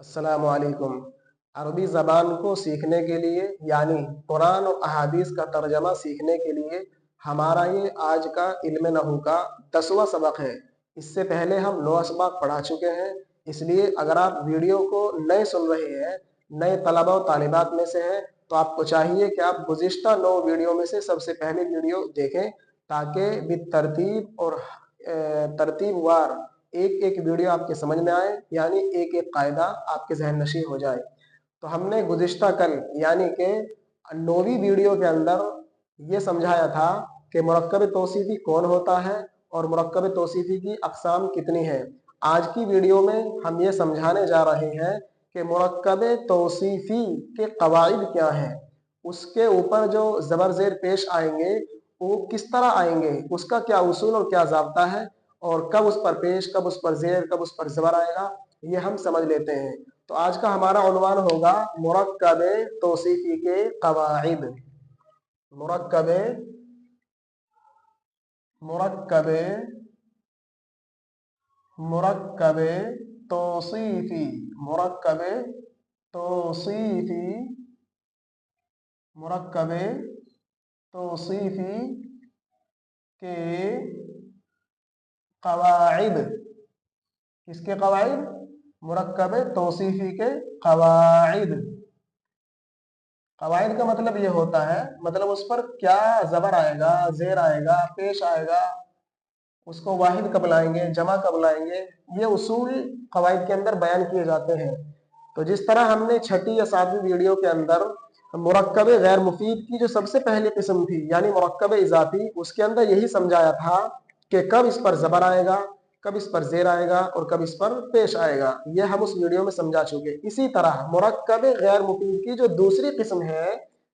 अस्सलामुअलैकुम। अरबी ज़बान को सीखने के लिए यानी कुरान और अहादीस का तर्जमा सीखने के लिए हमारा ये आज का इल्म नहू का 10वां सबक है। इससे पहले हम 9 सबक पढ़ा चुके हैं। इसलिए अगर आप वीडियो को नए सुन रहे हैं, नए तलबा और तालिबात में से हैं, तो आपको चाहिए कि आप गुज़िश्ता 9 वीडियो में से सबसे पहले वीडियो देखें, ताकि बितरतीब और तरतीब वार एक एक वीडियो आपके समझ में आए, यानी एक एक कायदा आपके जहन नशी हो जाए। तो हमने गुज़िश्ता कल यानी कि 9वीं वीडियो के अंदर ये समझाया था कि मुरक्कब तौसीफ़ी कौन होता है और मुरक्कब तौसीफ़ी की अक़साम कितनी है। आज की वीडियो में हम ये समझाने जा रहे हैं कि मुरक्कब तौसीफ़ी के कवाइद क्या हैं, उसके ऊपर जो ज़बर ज़ेर पेश आएंगे वो किस तरह आएंगे, उसका क्या उसूल और क्या ज़ाब्ता है, और कब उस पर पेश, कब उस पर ज़ेर, कब उस पर ज़बर आएगा, ये हम समझ लेते हैं। तो आज का हमारा उन्वान होगा मुरक्कब तौसीफ़ी के कवाइद। मुरक्कब मुरक्कब मुरक्कब तौसीफ़ी मुरक्कब तौसीफ़ी मुरक्कब तौसीफ़ी के कवाइद। किसके कवाइद? मुरक्कब तौसीफ़ी के कवाइद। कवाइद का मतलब ये होता है, मतलब उस पर क्या ज़बर आएगा, ज़ेर आएगा, पेश आएगा, उसको वाहिद कब लाएंगे, जमा कब लाएंगे, ये उसूल कवाइद के अंदर बयान किए जाते हैं। तो जिस तरह हमने 6ठी या 7वीं वीडियो के अंदर मुरक्कब गैर मुफीद की जो सबसे पहली किस्म थी यानी मुरक्कब इजाफी, उसके अंदर यही समझाया था कि कब इस पर ज़बर आएगा, कब इस पर ज़ेर आएगा और कब इस पर पेश आएगा। ये हम उस वीडियो में समझा चुके। इसी तरह मुरक्कब गैर मुफीद की जो दूसरी किस्म है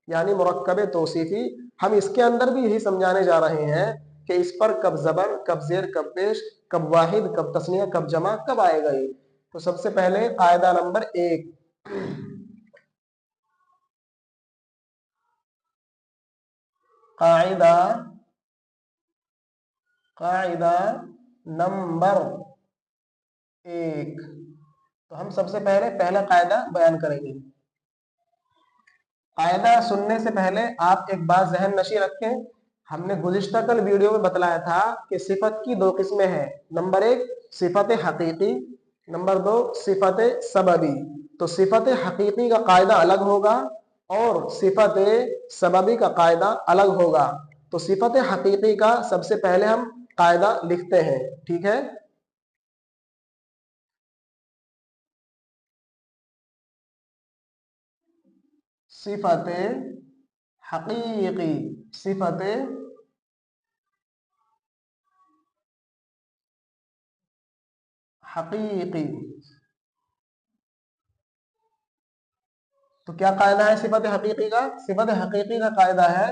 यानी मुरक्कब तौसीफ़ी, हम इसके अंदर भी यही समझाने जा रहे हैं कि इस पर कब ज़बर, कब ज़ेर, कब पेश, कब वाहिद, कब तस्निया, कब जमा, कब आएगा ये। तो सबसे पहले कायदा नंबर 1, कायदा कायदा नंबर 1। तो हम सबसे पहले पहला कायदा बयान करेंगे। कायदा सुनने से पहले आप एक बात जहन नशी रखें, हमने गुज़िश्ता कल वीडियो में बतलाया था कि सिफत की 2 किस्में हैं। नंबर 1 सिफत हकीकी, नंबर 2 सिफत सबबी। तो सिफत हकीकी का कायदा अलग होगा और सिफत सबबी का कायदा अलग होगा। तो सिफत हकीकी का सबसे पहले हम कायदा लिखते हैं, ठीक है। सिफत हकीकी, सिफत हकीकी। तो क्या कायदा है सिफत हकीकी का? सिफत हकीकी का कायदा है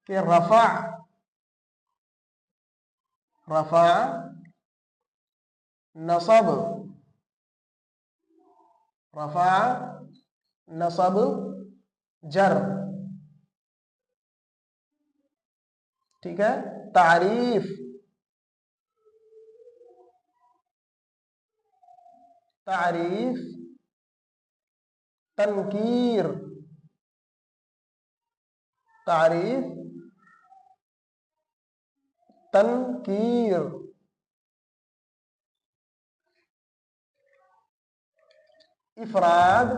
कि रफा रफा नसब, रफा नसब जर, ठीक है। तारीफ तारीफ तनकीर, तारीफ तनकीर, इफराद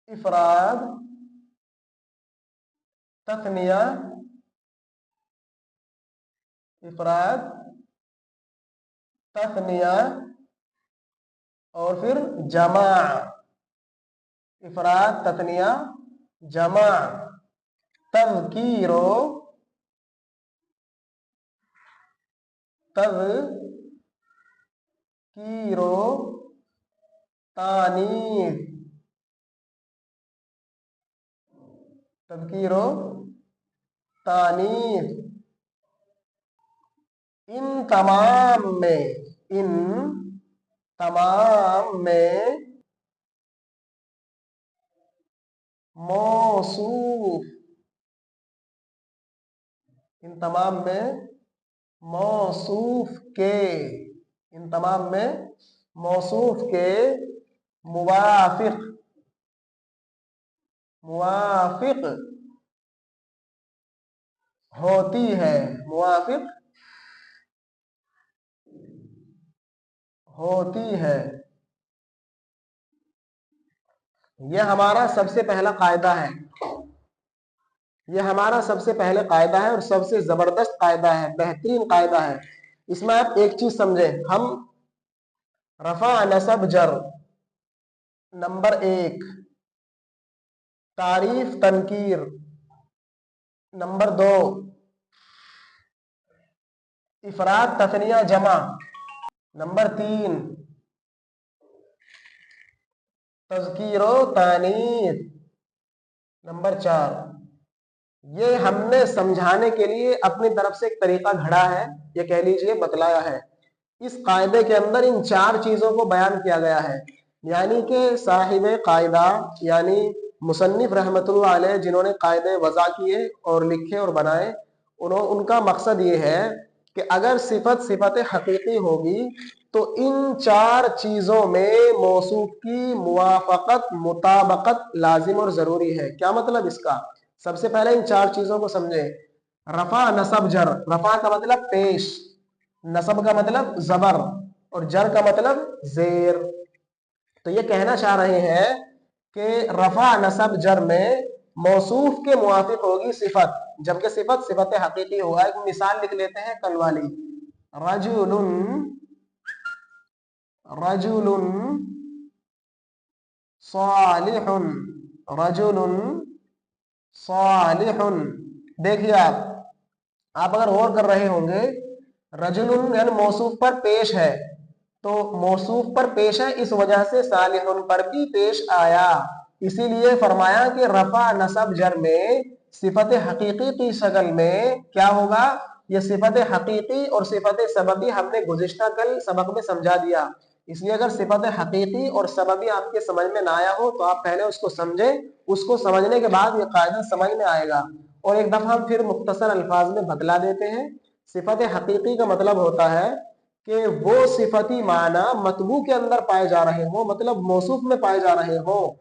इफराद तस्निया, इफराद तस्निया और फिर जमा, इफराद तस्निया जमा। तज़कीरो तज़कीरो तानीस, तज़कीरो तानीस। इन तमाम में मौसूफ, इन तमाम में मौसूफ के इन तमाम में मौसूफ के मुवाफिक मुवाफिक होती है, मुवाफिक होती है। यह हमारा सबसे पहला कायदा है, यह हमारा सबसे पहले कायदा है और सबसे जबरदस्त कायदा है, बेहतरीन कायदा है। इसमें आप एक चीज समझे, हम रफा नसब जर नंबर 1, तारीफ तनकीर नंबर 2, इफराद तफनिया जमा नंबर 3, तज़कीरो तानीस नंबर 4, ये हमने समझाने के लिए अपनी तरफ से एक तरीका घड़ा है, ये कह लीजिए बतलाया है। इस कायदे के अंदर इन 4 चीजों को बयान किया गया है, यानी कि साहिब कायदा यानी मुसन्निफ रहमतुल्लाह अलैह जिन्होंने कायदे वज़ा किए और लिखे और बनाए, उनका मकसद ये है कि अगर सिफत हकीकी होगी तो इन 4 चीजों में मौसूफ की मुवाफकत मुताबकत लाजिम और जरूरी है। क्या मतलब इसका? सबसे पहले इन 4 चीजों को समझे। रफा नसब जर, रफा का मतलब पेश, नसब का मतलब जबर और जर का मतलब जेर। तो ये कहना चाह रहे हैं कि रफा नसब जर में मौसूफ के मुवाफिक होगी सिफत, जबकि सिफत हकीकी होगा। एक मिसाल लिख लेते हैं कल वाली, रजुलुन रजुलुन सालिहुन, रजुलुन सालिहुन। देखिए आप अगर गौर कर रहे होंगे, रजुलुन यानी मौसूफ पर पेश है, तो मौसूफ पर पेश है इस वजह से सालिहुन पर भी पेश आया। इसीलिए फरमाया कि रफा नसब जर में सिफत हकीकी की शक्ल में क्या होगा, ये सिफत हकीकी और सिफत सबबी हमने गुज़िश्ता कल सबक में समझा दिया। इसलिए अगर सिफत हकीकी और सबबी आपके समझ में ना आया हो तो आप पहले उसको समझें, उसको समझने के बाद ये कायदा समझ में आएगा। और एक दफा हम फिर मुख्तसर अल्फाज में बतला देते हैं। सिफत हकीकी का मतलब होता है कि वो सिफती माना मतबू के अंदर पाए जा रहे हो, मतलब मौसूफ में पाए जा रहे हो।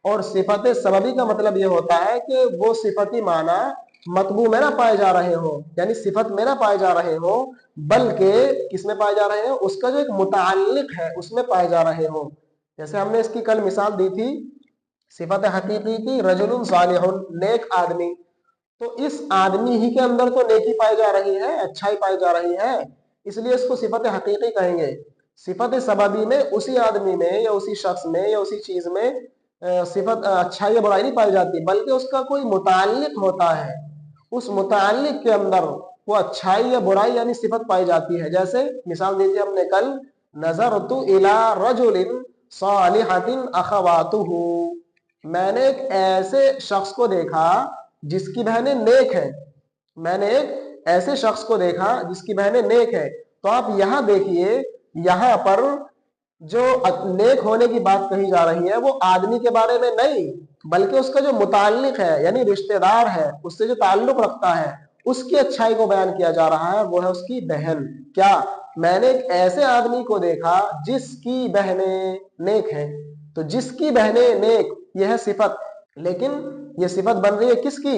और सिफत सबबी का मतलब ये होता है कि वो सिफती माना मतबू में ना पाए जा रहे हो, यानी सिफत में ना पाए जा रहे हो, बल्कि किसमें पाए जा रहे हो, उसका जो एक मुताल्लिक है उसमें पाए जा रहे हो। जैसे हमने इसकी कल मिसाल दी थी सिफत हकीकी की, रजुलुन सालिहुन, नेक आदमी। तो इस आदमी ही के अंदर तो नेकी पाई जा रही है, अच्छाई पाई जा रही है, इसलिए इसको सिफत हकीकी कहेंगे। सिफत सबबी में उसी आदमी में या उसी शख्स में या उसी चीज में सिफत अच्छाई या बुराई नहीं पाई जाती, बल्कि उसका कोई मुताल्लिक होता है, उस मुताल्लिक के अंदर वो अच्छाई या बुराई यानी सिफत पाई जाती है। जैसे मिसाल दी थी हमने कल, नज़रतु इला रजुलिन सालिहतिन अखवातुहु, मैंने एक ऐसे शख्स को देखा जिसकी बहनें नेक है, मैंने एक ऐसे शख्स को देखा जिसकी बहनें नेक है। तो आप यहां देखिए, यहां पर जो नेक होने की बात कही जा रही है वो आदमी के बारे में नहीं, बल्कि उसका जो मुताल्लिक है यानी रिश्तेदार है, उससे जो ताल्लुक रखता है, उसकी अच्छाई को बयान किया जा रहा है, वो है उसकी बहन। क्या? मैंने एक ऐसे आदमी को देखा जिसकी बहनें नेक है। तो जिसकी बहनें नेक, यह है सिफत, लेकिन ये सिफत बन रही है किसकी?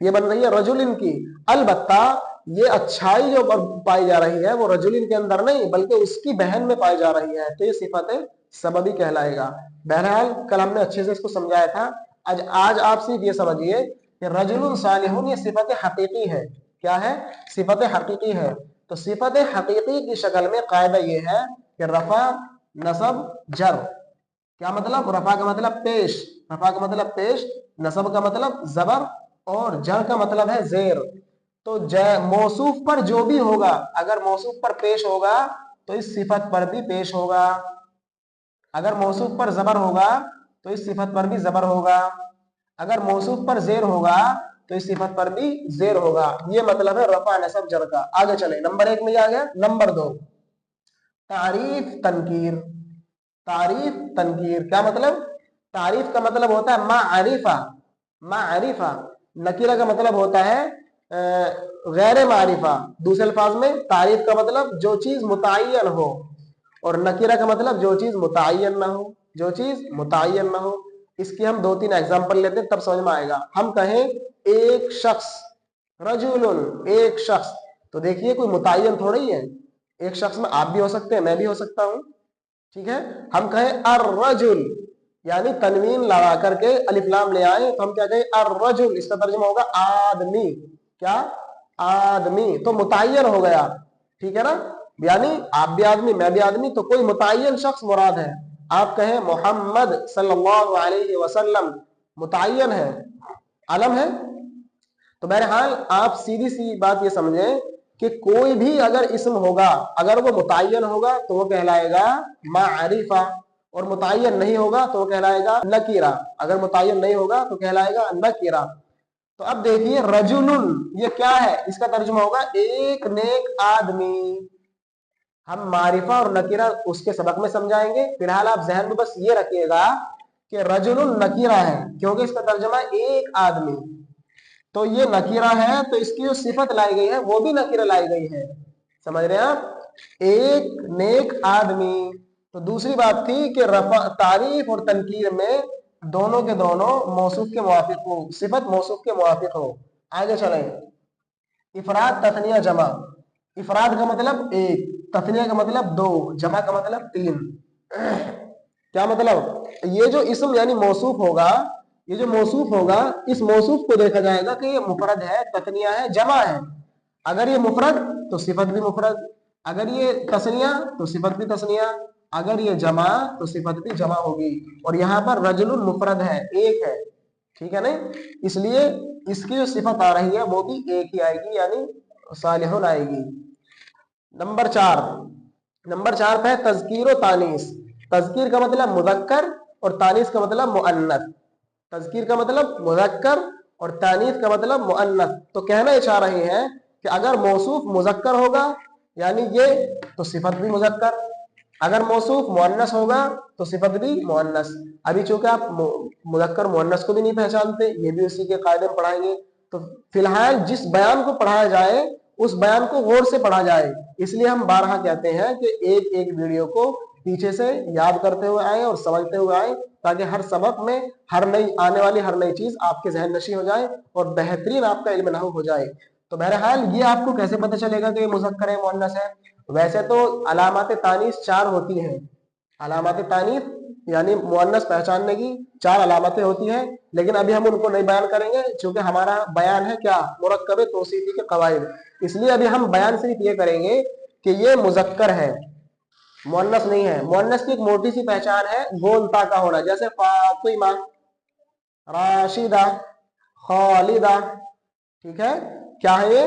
ये बन रही है रजुलिन की। अलबत्ता ये अच्छाई जो पाई जा रही है वो रजुलिन के अंदर नहीं, बल्कि उसकी बहन में पाई जा रही है, तो ये सिफत सबबी कहलाएगा। बहरहाल कल हमने अच्छे से इसको समझाया था। आज आप सिर्फ ये समझिए कि रजुलुन सालिहुन ये सिफत हकीकी है। क्या है? सिफत हकीकी है। तो सिफत हकीकी की शक्ल में कायदा ये है कि रफा नसब जर। क्या मतलब? रफा का मतलब पेश, रफा का मतलब पेश, नसब का मतलब जबर और जर का मतलब है जेर। तो मौसूफ पर जो भी होगा, अगर मौसूफ पर पेश होगा तो इस सिफत पर भी पेश होगा, अगर मौसूफ पर जबर होगा तो इस सिफत पर भी जबर होगा, अगर मौसूफ पर जेर होगा तो इस सिफत पर भी जेर होगा। ये मतलब है रफा नसब जर का। आगे चले, नंबर 1 में आ गया। नंबर 2, तारीफ तनकीर। तारीफ तनकीर क्या मतलब? तारीफ का मतलब होता है मारिफा, मारिफा। नकीरा का मतलब होता है गैर मारिफा। दूसरे अल्फाज में तारीफ का मतलब जो चीज मुतय्यन हो, اور नकीरा का मतलब जो चीज मुतय्यन ना हो, जो चीज मुतय्यन ना हो। इसकी हम 2-3 एग्जांपल लेते हैं तब समझ में आएगा। हम कहें एक शख्स, रजुलुन, एक शख्स, तो देखिए कोई मुतय्यन थोड़ा ही है, एक शख्स में आप भी हो सकते हैं, मैं भी हो सकता हूं, ठीक है। हम कहें अर्रजुल, यानी तनवीन लगा करके अलिफ लाम ले आए तो हम क्या कहें अर्रजुल, इसका तर्जुमा होगा आदमी। क्या? आदमी। तो मुतय्यन हो गया, ठीक है ना, यानी आप भी आदमी मैं भी आदमी, तो कोई मुतय्यन शख्स मुराद है। आप कहें मोहम्मद सल्लल्लाहु अलैहि वसल्लम, मुतय्यन है, आलम है। तो बहरहाल आप सीधी सी बात ये समझें कि कोई भी अगर इस्म होगा, अगर वो मुतय्यन होगा तो वो कहलाएगा मारिफा, और मुतय्यन नहीं होगा तो वो कहलाएगा नकीरा। अगर मुतय्यन नहीं होगा तो कहलाएगा नकीरा। तो अब देखिए रजुलुन ये क्या है, इसका तर्जुमा होगा एक नेक आदमी। हम मारिफा और नकीरा उसके सबक में समझाएंगे, फिलहाल आप जहन में बस ये रखिएगा कि रजुलुन नकीरा है क्योंकि इसका तर्जुमा एक आदमी। तो ये नकीरा है तो इसकी जो सिफत लाई गई है वो भी नकीरा लाई गई है, समझ रहे हैं आप, एक नेक आदमी। तो दूसरी बात थी कि रफा तारीफ और तनकीर में दोनों के दोनों मौसूफ के मुवाफिक हो, सिफत मौसूफ के मुवाफिक हो। आगे चलें, इफराद तथनिया जमा। इफराद का मतलब एक, तथनिया का मतलब दो, जमा का मतलब तीन। क्या मतलब? ये जो इस्म यानी मौसूफ होगा, ये जो मौसूफ होगा, इस मौसूफ को देखा जाएगा कि ये मुफरद है, तथनिया है, जमा है। अगर ये मुफरद तो सिफत भी मुफरद, अगर ये तस्निया तो सिफत भी तस्निया, अगर ये जमा तो सिफत भी जमा होगी। और यहाँ पर रजुलुन मुफरद है, एक है, ठीक है नहीं, इसलिए इसकी जो सिफत आ रही है वो भी एक ही आएगी, यानी सालिहुन आएगी। नंबर 4 पे है तज़कीर और तानीस। तज़कीर का मतलब मुज़क्कर और तानीस का मतलब मुअन्नस। तज़कीर का मतलब मुज़क्कर और तानीस का मतलब मुअन्नस। तो कहना ये चाह रहे हैं कि अगर मौसूफ मुज़क्कर होगा यानी ये, तो सिफत भी मुज़क्कर, अगर मौसूफ मुअन्नस होगा तो सिफत भी मुअन्नस। अभी चूंकि आप मुज़क्कर मुअन्नस को भी नहीं पहचानते, ये भी उसी के कायदे में पढ़ाएंगे, तो फिलहाल जिस बयान को पढ़ाया जाए उस बयान को गौर से पढ़ा जाए। इसलिए हम बारहा कहते हैं कि एक एक वीडियो को पीछे से याद करते हुए आए और समझते हुए आए, ताकि हर सबक में हर नई आने वाली हर नई चीज आपके जहन नशी हो जाए और बेहतरीन आपका इल्म नहू हो जाए। तो बहरहाल ये आपको कैसे पता चलेगा कि ये मुज़क्कर है मुअन्नस है? वैसे तो अलामात तानीस 4 होती हैं, अलामात तानीस यानी मुअन्नस पहचानने की 4 अलामतें होती हैं, लेकिन अभी हम उनको नहीं बयान करेंगे क्योंकि हमारा बयान है क्या, मुरक्कब तौसीफी के कवाइद। इसलिए अभी हम बयान सिर्फ ये करेंगे कि ये मुज़क्कर है, मुअन्नस नहीं है। मुअन्नस की एक मोटी सी पहचान है गोलता का होना, जैसे फातिमा, राशिदा, खालिदा, ठीक है, क्या है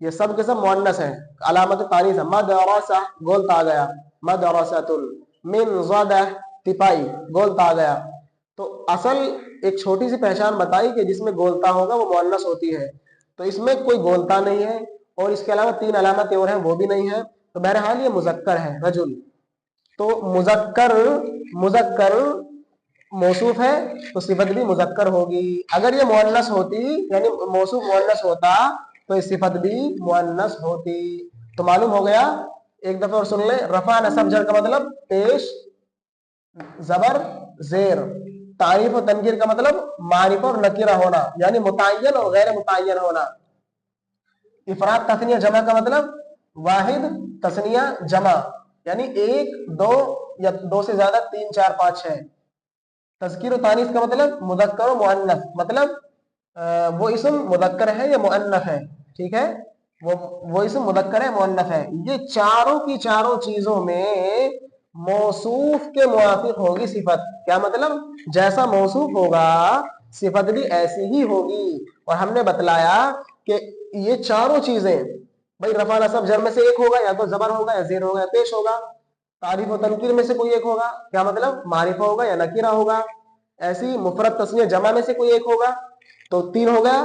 ये सब के सब मुअन्नस है, अलामत तानीस है। मदरसा गोलता आ गया, मदरसतुल, मिन ज़दा तिपाई गोलता आ गया। तो असल एक छोटी सी पहचान बताई कि जिसमें गोलता होगा वो मुअन्नस होती है, तो इसमें कोई गोलता नहीं है, और इसके अलावा 3 अलामतें और हैं वो भी नहीं है। तो बहरहाल ये मुज़क्कर है रजुल। तो मुज़क्कर, मुज़क्कर मौसूफ है तो सिफत भी मुज़क्कर होगी। अगर ये मुअन्नस होती यानी मौसूफ मुअन्नस होता तो ये सिफत भी मुअन्नस होती। तो मालूम हो गया, एक दफा और सुन ले, रफा नसब जर का मतलब पेश जबर जेर, तारीफ और तनकीर का मतलब मारिफा और नकीरा होना, यानी मुतय्यन और गैर मुतय्यन होना। इफराद तस्निया जमा का मतलब वाहिद तस्निया जमा, यानी एक, दो या दो से ज्यादा, 3, 4, 5, 6। तज़कीर और तानीस का मतलब मुज़क्कर और मुअन्नस, मतलब वो इस्म मुज़क्कर है या मुअन्नस है, ठीक है, वो इस्म मुज़क्कर है मुअन्नस है। ये चारों की चारों चीजों में मौसूफ के मुवाफिक होगी सिफत। क्या मतलब? जैसा मौसूफ होगा सिफत भी ऐसी ही होगी। और हमने बतलाया कि ये चारों चीजें, भाई रफा नसब जर में से एक होगा, या तो जबर होगा या जेर होगा या पेश होगा। तारीफ और तनकीर में से कोई एक होगा, क्या मतलब? मारिफा होगा या नकीरा होगा। ऐसी मुफरद तस्निया जमा में से कोई एक होगा, तो 3 हो गया,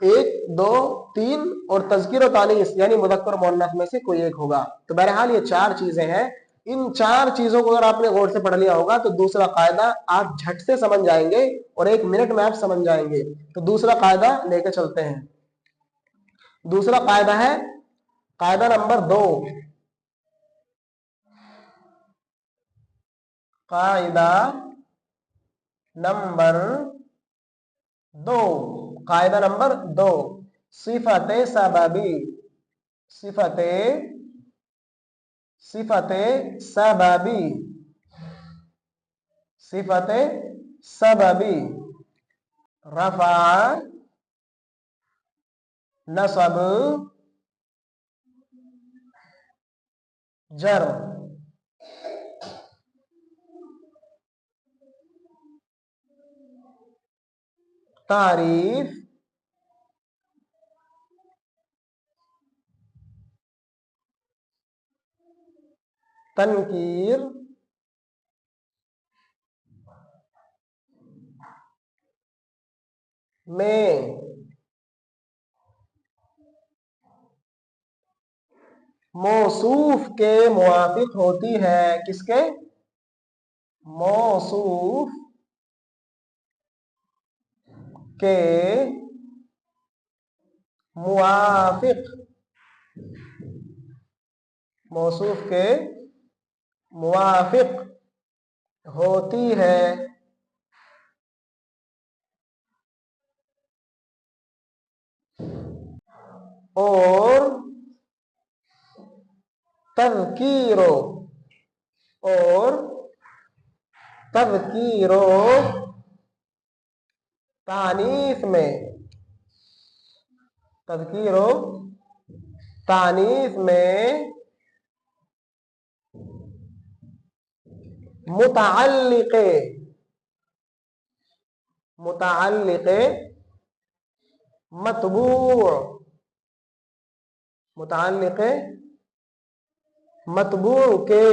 1, 2, 3, और तज़कीर और तानीस यानी मुज़क्कर मुअन्नस में से कोई एक होगा। तो बहरहाल ये 4 चीजें हैं। इन 4 चीजों को अगर आपने गौर से पढ़ लिया होगा तो दूसरा कायदा आप झट से समझ जाएंगे और 1 मिनट में आप समझ जाएंगे। तो दूसरा कायदा लेके चलते हैं। दूसरा कायदा है कायदा नंबर 2, قاعدہ نمبر 2، قاعدہ نمبر 2، صفت سببی، صفت سببی، صفت سببی، رفع، نصب، جر۔ تعریف، تنکیر، میں موصوف کے موافق ہوتی ہے۔ کس کے؟ موصوف کے موافق، موصوف کے موافق ہوتی ہے، اور تذکیر و تانیث میں، تذکیر و تانیث میں متعلق مطبوع، متعلق مطبوع کے،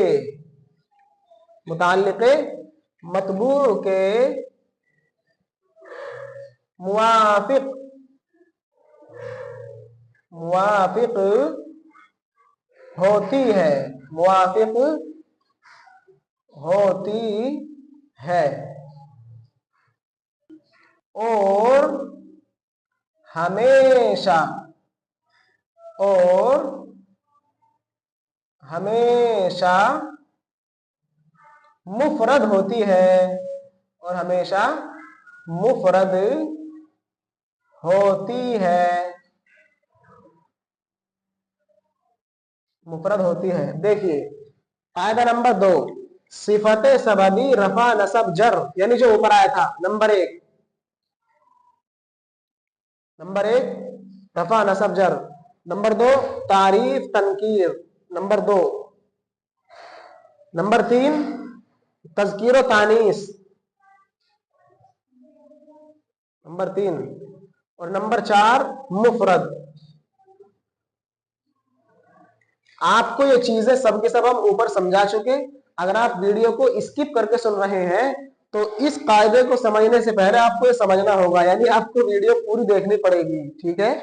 متعلق مطبوع کے موافق ہوتی ہے، موافق ہوتی ہے، اور ہمیشہ مفرد ہوتی ہے، اور ہمیشہ مفرد ہوتی ہے، مفرد ہوتی ہے۔ دیکھیے قاعدہ نمبر 2، صفت سببی رفع نصب جر، یعنی جو اوپر آیا تھا نمبر 1 رفع نصب جر، نمبر 2 تعریف تنکیر، نمبر 2، نمبر 3 تذکیر و تانیث، نمبر 3، اور نمبر 4 مفرد۔ آپ کو یہ چیزیں سب کے سب ہم اوپر سمجھا چکے۔ اگر آپ ویڈیو کو اسکپ کر کے سن رہے ہیں تو اس قاعدے کو سمجھنے سے پہلے آپ کو یہ سمجھنا ہوگا، یعنی آپ کو ویڈیو پوری دیکھنی پڑے گی، ٹھیک ہے؟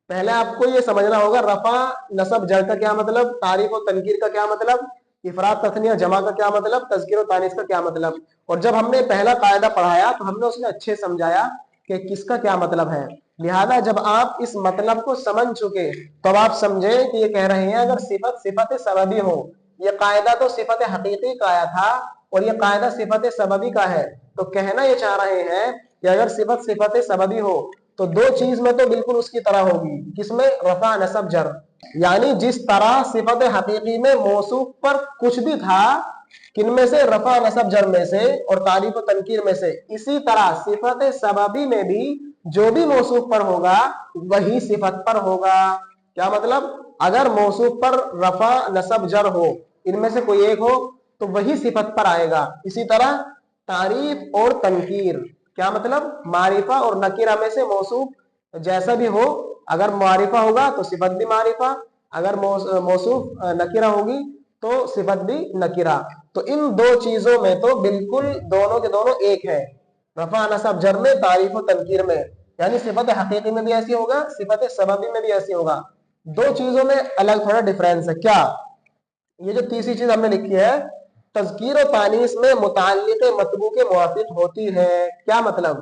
پہلے آپ کو یہ سمجھنا ہوگا رفع نصب جر کا کیا مطلب، تعریف و تنکیر کا کیا مطلب، افراد تثنیہ جمع کا کیا مطلب، تذکیر و تانیث کا کیا مطلب۔ اور جب ہم نے پہلا قاعدہ پڑھایا تو ہم نے اس میں اچھے سمجھایا کہ کس کا کیا مطلب ہے۔ لہذا جب آپ اس مطلب کو سمجھ چکے تو آپ سمجھے کہ یہ کہہ رہے ہیں اگر صفت سببی ہو، یہ قاعدہ تو صفت حقیقی کا آیا تھا اور یہ قاعدہ صفت سببی کا ہے، تو کہنا یہ چاہ رہے ہیں کہ اگر صفت سببی ہو تو 2 چیز میں تو بالکل اس کی طرح ہوگی، کس میں؟ رفع نصب جر، یعنی جس طرح صفت حقیقی میں موصوف پر کچھ بھی تھا، کن میں سے؟ رفع نصب جر میں سے اور تعریف و تنکیر میں سے، اسی طرح صفت سببی میں بھی جو بھی موصوف پر ہوگا وہی صفت پر ہوگا۔ کیا مطلب؟ اگر موصوف پر رفع نصب جر ہو، ان میں سے کوئی ایک ہو تو وہی صفت پر آئے گا۔ اسی طرح تعریف اور تنکیر، کیا مطلب؟ معرفہ اور نکرہ میں سے موصوف جیسا بھی ہو، اگر معرفہ ہوگا تو صفت بھی معرفہ، اگر موصوف نکرہ ہوگی تو صفت بھی نکرہ۔ تو ان 2 چیزوں میں تو بالکل دونوں کے دونوں ایک ہے، رفع نصب جر میں، تعریف و تنکیر میں، یعنی صفت حقیقی میں بھی ایسی ہوگا، صفت سببی میں بھی ایسی ہوگا۔ 2 چیزوں میں الگ تھوڑا ڈیفرنس ہے۔ کیا؟ یہ جو تیسری چیز ہم نے لکھی ہے، تذکیر و تانیث میں متعلق مطبوع کے موافق ہوتی ہے۔ کیا مطلب؟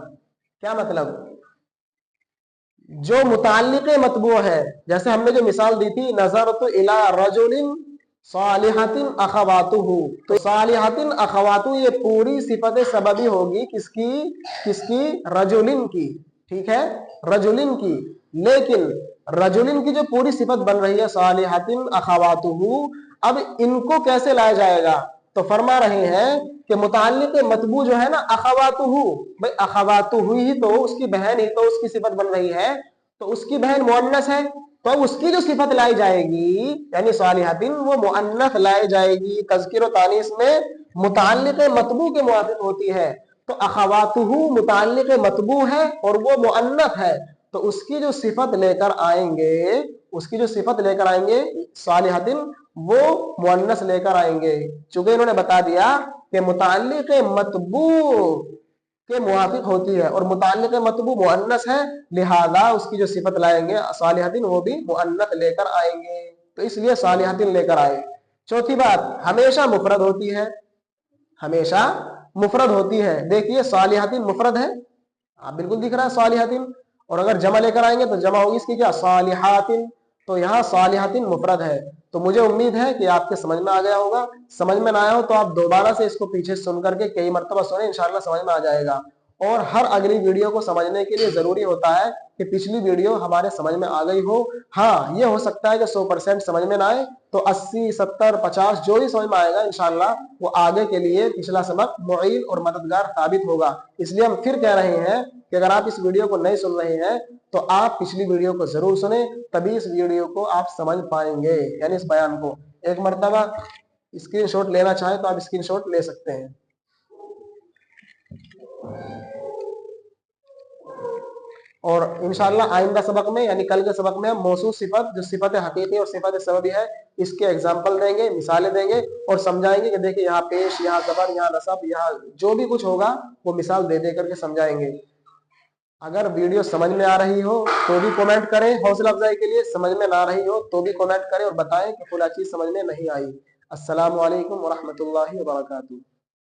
جو متعلق مطبوع ہے، جیسے ہم نے جو مثال دی تھی، نظرت الی رجل सालिहतिन अखवातुहु, तो सालिहतिन अखवातु ये पूरी सिफत सबबी होगी किसकी? किसकी? रजुलिन की। ठीक है, रजुलिन की। लेकिन रजुलिन की जो पूरी सिफत बन रही है सालिहतिन अखवातुहु, अब इनको कैसे लाया जाएगा? तो फरमा रहे हैं कि मुताल्लिक मतबू जो है ना अखवातुहु, भाई अखवातुहु ही तो उसकी बहन ही तो उसकी सिफत बन रही है, तो उसकी बहन मुअन्नस है, तो उसकी जो सिफत लाई जाएगी यानी सालिहतिन वो मुअन्नस लाई जाएगी। तज़किर और तानीस में मुताल्लिक मतबू के मुवाफिक होती है, तो अखवातुहु मुताल्लिक मतबू है और वो मुअन्नस है, तो उसकी जो सिफत लेकर आएंगे, उसकी जो सिफत लेकर आएंगे सालिहतिन, वो मुअन्नस लेकर आएंगे। चूंकि इन्होंने बता दिया कि मुताल्लिक मतबू के मुवाफिक होती है और मुताल्लिक मतबू मुअन्नस है, लिहाजा उसकी जो सिफत लाएंगे सालिहतिन वो भी मुअन्नस लेकर आएंगे, तो इसलिए सालिहतिन लेकर आए। चौथी बात, हमेशा मुफरद होती है, हमेशा मुफरद होती है। देखिए सालिहतिन मुफरद है, आप बिल्कुल दिख रहा है सालिहतिन, और अगर जमा लेकर आएंगे तो जमा होगी इसकी क्या? सालिहातिन। तो यहाँ सालिहतिन मुफरद है। तो मुझे उम्मीद है कि आपके समझ में आ गया होगा। समझ में ना आया हो तो आप दोबारा से इसको पीछे सुन करके कई मरतबा सुने, इंशाल्लाह समझ में आ जाएगा। और हर अगली वीडियो को समझने के लिए जरूरी होता है कि पिछली वीडियो हमारे समझ में आ गई हो। हाँ, ये हो सकता है कि 100% समझ में ना आए, तो 80, 70, 50 जो भी समझ में आएगा इंशाल्लाह वो आगे के लिए पिछला सबक मुईन और मददगार साबित होगा। इसलिए हम फिर कह रहे हैं कि अगर आप इस वीडियो को नहीं सुन रहे हैं तो आप पिछली वीडियो को जरूर सुने, तभी इस वीडियो को आप समझ पाएंगे, यानी इस बयान को। एक मरतबा स्क्रीनशॉट लेना चाहें तो आप स्क्रीनशॉट ले सकते हैं। और इंशाल्लाह आइंदा सबक में यानी कल के सबक में हम मौसूफ सिफत जो सिफत हकीकी और सिफत सबबी है इसके एग्जाम्पल देंगे, मिसालें देंगे और समझाएंगे कि देखिए यहाँ पेश, यहाँ ज़बर, यहाँ नसब, यहाँ जो भी कुछ होगा वो मिसाल दे दे करके समझाएंगे। अगर वीडियो समझ में आ रही हो तो भी कमेंट करें हौसला अफजाई के लिए, समझ में ना रही हो तो भी कमेंट करें और बताएं कि फला चीज समझ में नहीं आई। अस्सलामु अलैकुम व रहमतुल्लाहि व बरकातुहू।